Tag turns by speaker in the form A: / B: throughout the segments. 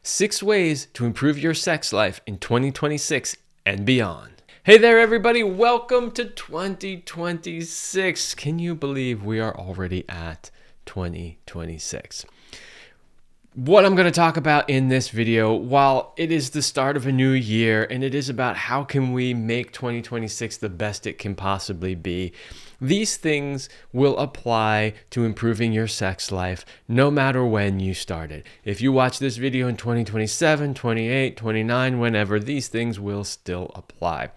A: 6 ways to improve your sex life in 2026 and beyond. Hey there, everybody. Welcome to 2026. Can you believe we are already at 2026? What I'm going to talk about in this video, while it is the start of a new year and it is about how can we make 2026 the best it can possibly be, these things will apply to improving your sex life no matter when you started. If you watch this video in 2027, 28, 29, whenever, these things will still apply.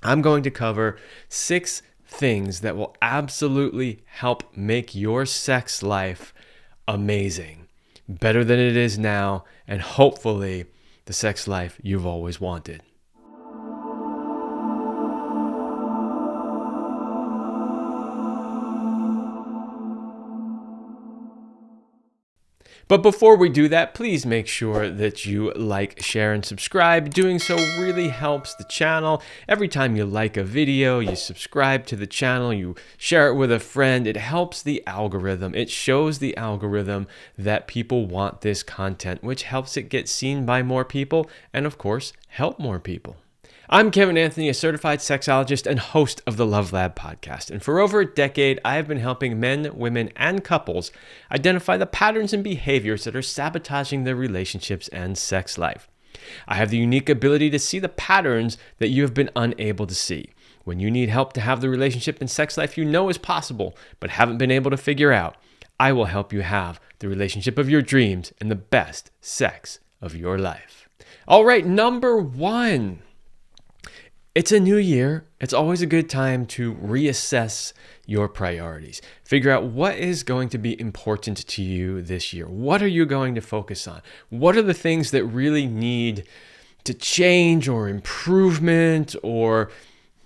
A: I'm going to cover 6 things that will absolutely help make your sex life amazing. Better than it is now, and hopefully the sex life you've always wanted. But before we do that, please make sure that you like, share, and subscribe. Doing so really helps the channel. Every time you like a video, you subscribe to the channel, you share it with a friend, it helps the algorithm. It shows the algorithm that people want this content, which helps it get seen by more people and, of course, help more people. I'm Kevin Anthony, a certified sexologist and host of the Love Lab podcast. And for over a decade, I have been helping men, women, and couples identify the patterns and behaviors that are sabotaging their relationships and sex life. I have the unique ability to see the patterns that you have been unable to see. When you need help to have the relationship and sex life you know is possible, but haven't been able to figure out, I will help you have the relationship of your dreams and the best sex of your life. All right, number 1. It's a new year. It's always a good time to reassess your priorities. Figure out what is going to be important to you this year. What are you going to focus on? What are the things that really need to change or improvement, or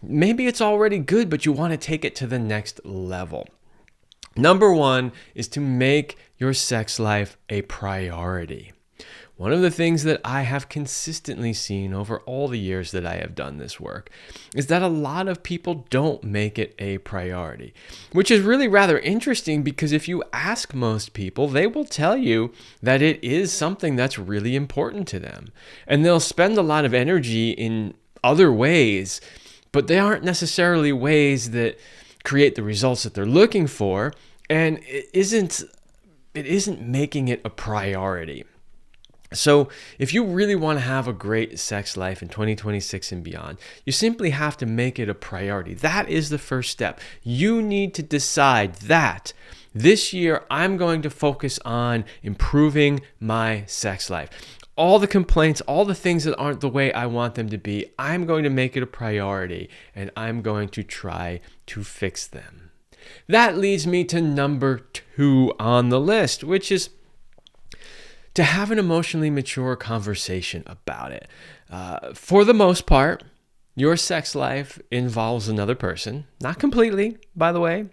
A: maybe it's already good, but you want to take it to the next level. Number 1 is to make your sex life a priority. One of the things that I have consistently seen over all the years that I have done this work is that a lot of people don't make it a priority, which is really rather interesting because if you ask most people, they will tell you that it is something that's really important to them. And they'll spend a lot of energy in other ways, but they aren't necessarily ways that create the results that they're looking for, and it isn't making it a priority. So if you really want to have a great sex life in 2026 and beyond, you simply have to make it a priority. That is the first step. You need to decide that this year I'm going to focus on improving my sex life. All the complaints, all the things that aren't the way I want them to be, I'm going to make it a priority and I'm going to try to fix them. That leads me to number 2 on the list, which is to have an emotionally mature conversation about it. For the most part, your sex life involves another person. Not completely, by the way.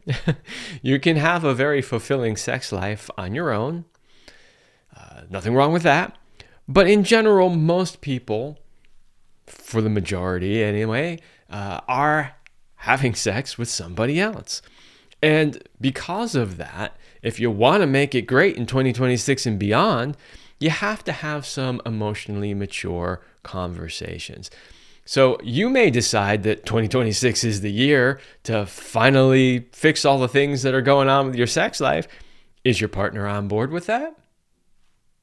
A: You can have a very fulfilling sex life on your own. Nothing wrong with that. But in general, most people, for the majority anyway, are having sex with somebody else. And because of that, if you want to make it great in 2026 and beyond, you have to have some emotionally mature conversations. So you may decide that 2026 is the year to finally fix all the things that are going on with your sex life. Is your partner on board with that?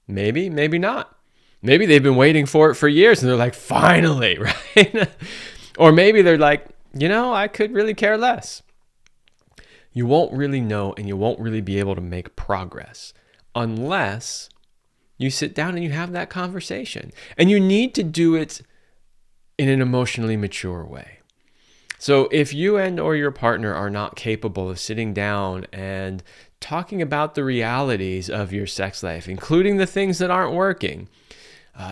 A: Maybe, maybe not. Maybe they've been waiting for it for years and they're like, finally, right? Or maybe they're like, I could really care less. You won't really know, and you won't really be able to make progress unless you sit down and you have that conversation. And you need to do it in an emotionally mature way. So if you and or your partner are not capable of sitting down and talking about the realities of your sex life, including the things that aren't working,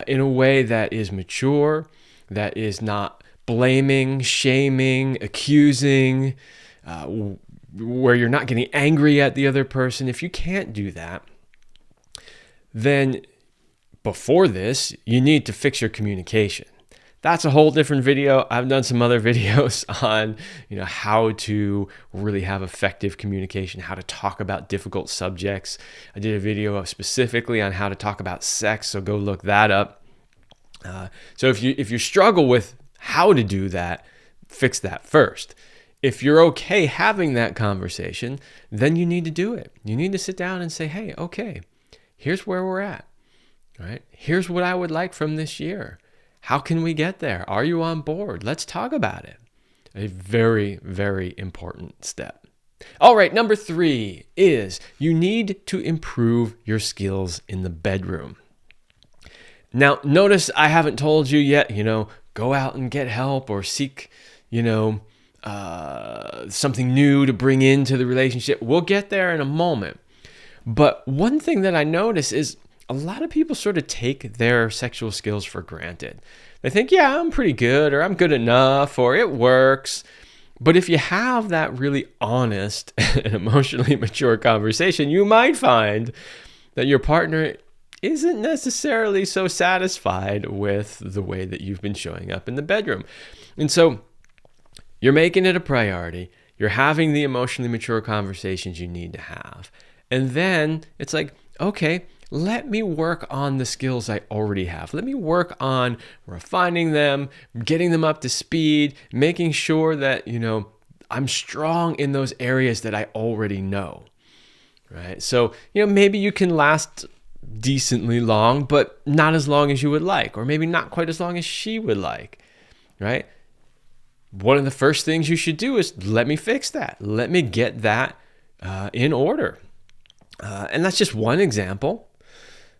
A: in a way that is mature, that is not blaming, shaming, accusing, where you're not getting angry at the other person, if you can't do that, then before this, you need to fix your communication. That's a whole different video. I've done some other videos on, how to really have effective communication, how to talk about difficult subjects. I did a video specifically on how to talk about sex, so go look that up. So if you struggle with how to do that, fix that first. If you're okay having that conversation, then you need to do it. You need to sit down and say, hey, okay, here's where we're at, right? Here's what I would like from this year. How can we get there? Are you on board? Let's talk about it. A very, very important step. All right, number 3 is you need to improve your skills in the bedroom. Now, notice I haven't told you yet, go out and get help or seek, something new to bring into the relationship. We'll get there in a moment. But one thing that I notice is a lot of people sort of take their sexual skills for granted. They think, yeah, I'm pretty good, or I'm good enough, or it works. But if you have that really honest and emotionally mature conversation, you might find that your partner isn't necessarily so satisfied with the way that you've been showing up in the bedroom. And so you're making it a priority. You're having the emotionally mature conversations you need to have. And then it's like, okay, let me work on the skills I already have. Let me work on refining them, getting them up to speed, making sure that, I'm strong in those areas that I already know, right? So, maybe you can last decently long, but not as long as you would like, or maybe not quite as long as she would like, right? One of the first things you should do is let me fix that. Let me get that in order. And that's just one example.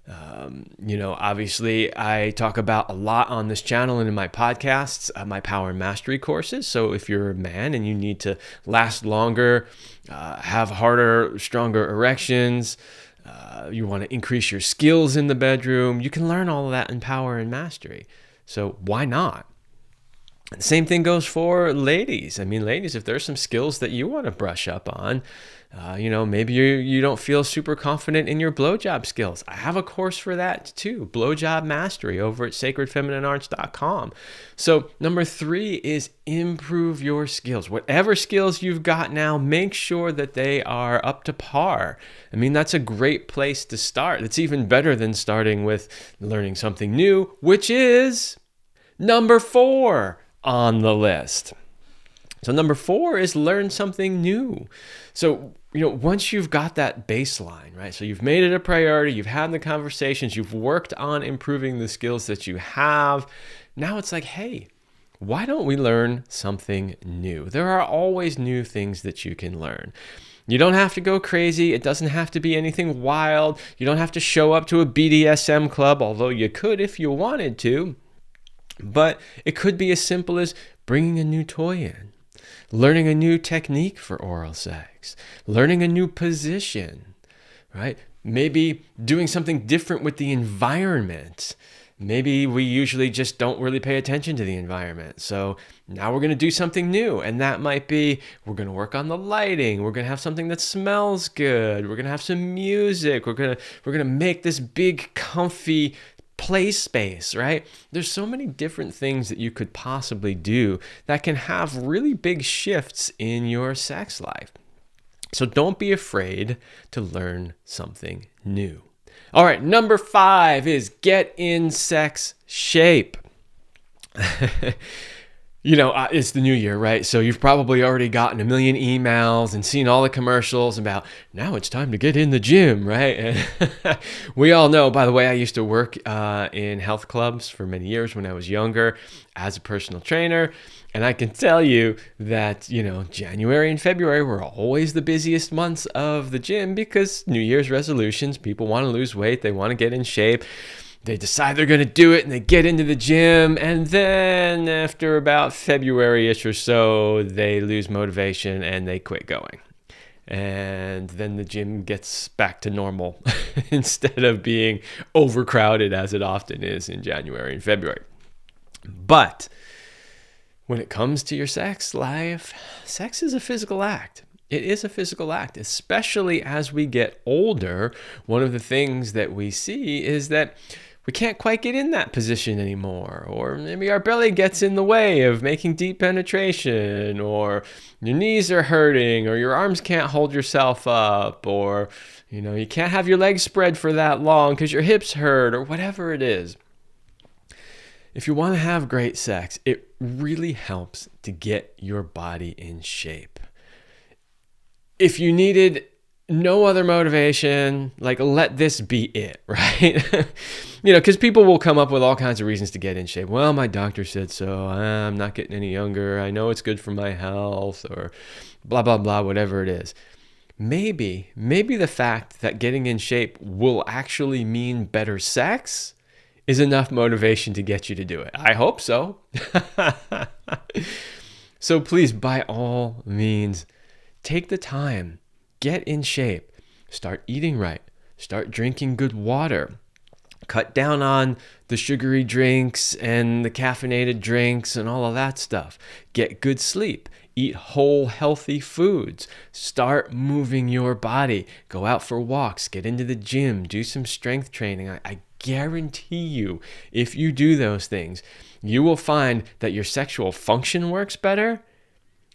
A: Obviously I talk about a lot on this channel and in my podcasts, my power and mastery courses. So if you're a man and you need to last longer, have harder, stronger erections, you want to increase your skills in the bedroom, you can learn all of that in power and mastery. So why not? The same thing goes for ladies. I mean, ladies, if there's some skills that you want to brush up on, maybe you don't feel super confident in your blowjob skills. I have a course for that too, Blowjob Mastery, over at sacredfemininearts.com. So number 3 is improve your skills. Whatever skills you've got now, make sure that they are up to par. I mean, that's a great place to start. It's even better than starting with learning something new, which is number 4 on the list. So number 4 is learn something new. So, once you've got that baseline, right? So you've made it a priority, you've had the conversations, you've worked on improving the skills that you have. Now it's like, hey, why don't we learn something new? There are always new things that you can learn. You don't have to go crazy. It doesn't have to be anything wild. You don't have to show up to a BDSM club, although you could if you wanted to. But it could be as simple as bringing a new toy in, learning a new technique for oral sex, learning a new position, right? Maybe doing something different with the environment. Maybe we usually just don't really pay attention to the environment. So now we're going to do something new. And that might be, we're going to work on the lighting. We're going to have something that smells good. We're going to have some music. We're going to make this big, comfy play space, right? There's so many different things that you could possibly do that can have really big shifts in your sex life. So don't be afraid to learn something new. All right, number 5 is get in sex shape. It's the new year, right? So you've probably already gotten a million emails and seen all the commercials about now it's time to get in the gym, right? And we all know, by the way, I used to work in health clubs for many years when I was younger as a personal trainer. And I can tell you that, January and February were always the busiest months of the gym because New Year's resolutions, people want to lose weight, they want to get in shape. They decide they're going to do it and they get into the gym. And then after about February-ish or so, they lose motivation and they quit going. And then the gym gets back to normal instead of being overcrowded as it often is in January and February. But when it comes to your sex life, sex is a physical act. It is a physical act, especially as we get older. One of the things that we see is that we can't quite get in that position anymore. Or maybe our belly gets in the way of making deep penetration, or your knees are hurting, or your arms can't hold yourself up, or you can't have your legs spread for that long because your hips hurt, or whatever it is. If you want to have great sex, it really helps to get your body in shape. If you needed no other motivation, let this be it, right? Because people will come up with all kinds of reasons to get in shape. Well, my doctor said so. I'm not getting any younger. I know it's good for my health, or blah, blah, blah, whatever it is. Maybe the fact that getting in shape will actually mean better sex is enough motivation to get you to do it. I hope so. So please, by all means, take the time. Get in shape. Start eating right. Start drinking good water. Cut down on the sugary drinks and the caffeinated drinks and all of that stuff. Get good sleep. Eat whole, healthy foods. Start moving your body. Go out for walks. Get into the gym. Do some strength training. I guarantee you, if you do those things, you will find that your sexual function works better,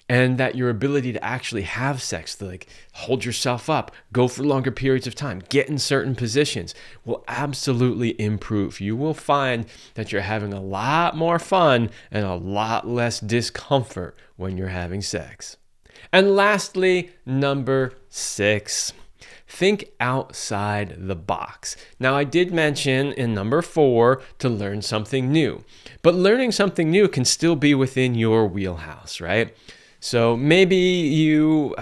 A: and that your ability to actually have sex, to hold yourself up, go for longer periods of time, get in certain positions, will absolutely improve. You will find that you're having a lot more fun and a lot less discomfort when you're having sex. And lastly, number 6, think outside the box. Now, I did mention in number 4 to learn something new, but learning something new can still be within your wheelhouse, right? So maybe you,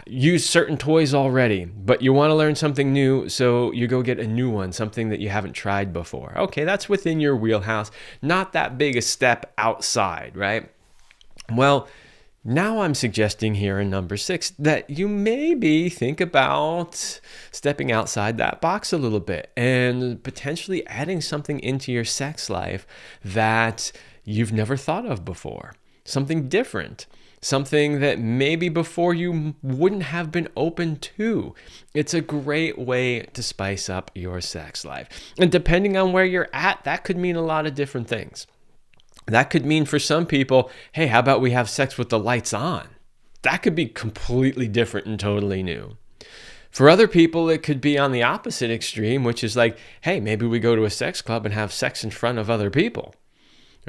A: use certain toys already, but you want to learn something new, so you go get a new one, something that you haven't tried before. Okay, that's within your wheelhouse. Not that big a step outside, right? Well, now I'm suggesting here in number 6 that you maybe think about stepping outside that box a little bit and potentially adding something into your sex life that you've never thought of before. Something different, something that maybe before you wouldn't have been open to. It's a great way to spice up your sex life. And depending on where you're at, that could mean a lot of different things. That could mean for some people, hey, how about we have sex with the lights on? That could be completely different and totally new. For other people, it could be on the opposite extreme, which is hey, maybe we go to a sex club and have sex in front of other people.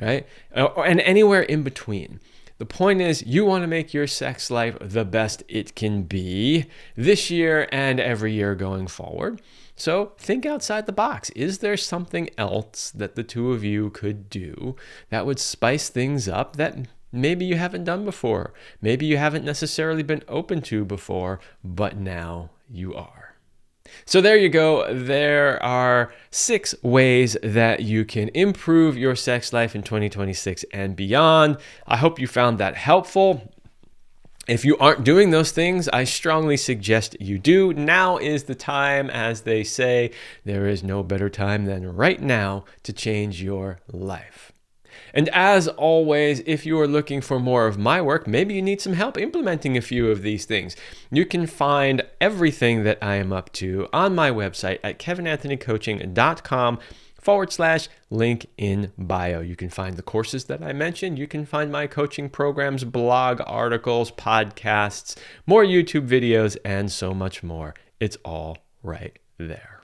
A: Right? And anywhere in between. The point is, you want to make your sex life the best it can be this year and every year going forward. So think outside the box. Is there something else that the two of you could do that would spice things up that maybe you haven't done before? Maybe you haven't necessarily been open to before, but now you are. So there you go. There are 6 ways that you can improve your sex life in 2026 and beyond. I hope you found that helpful. If you aren't doing those things, I strongly suggest you do. Now is the time, as they say. There is no better time than right now to change your life. And as always, if you are looking for more of my work, maybe you need some help implementing a few of these things, you can find everything that I am up to on my website at kevinanthonycoaching.com/link in bio. You can find the courses that I mentioned. You can find my coaching programs, blog articles, podcasts, more YouTube videos, and so much more. It's all right there.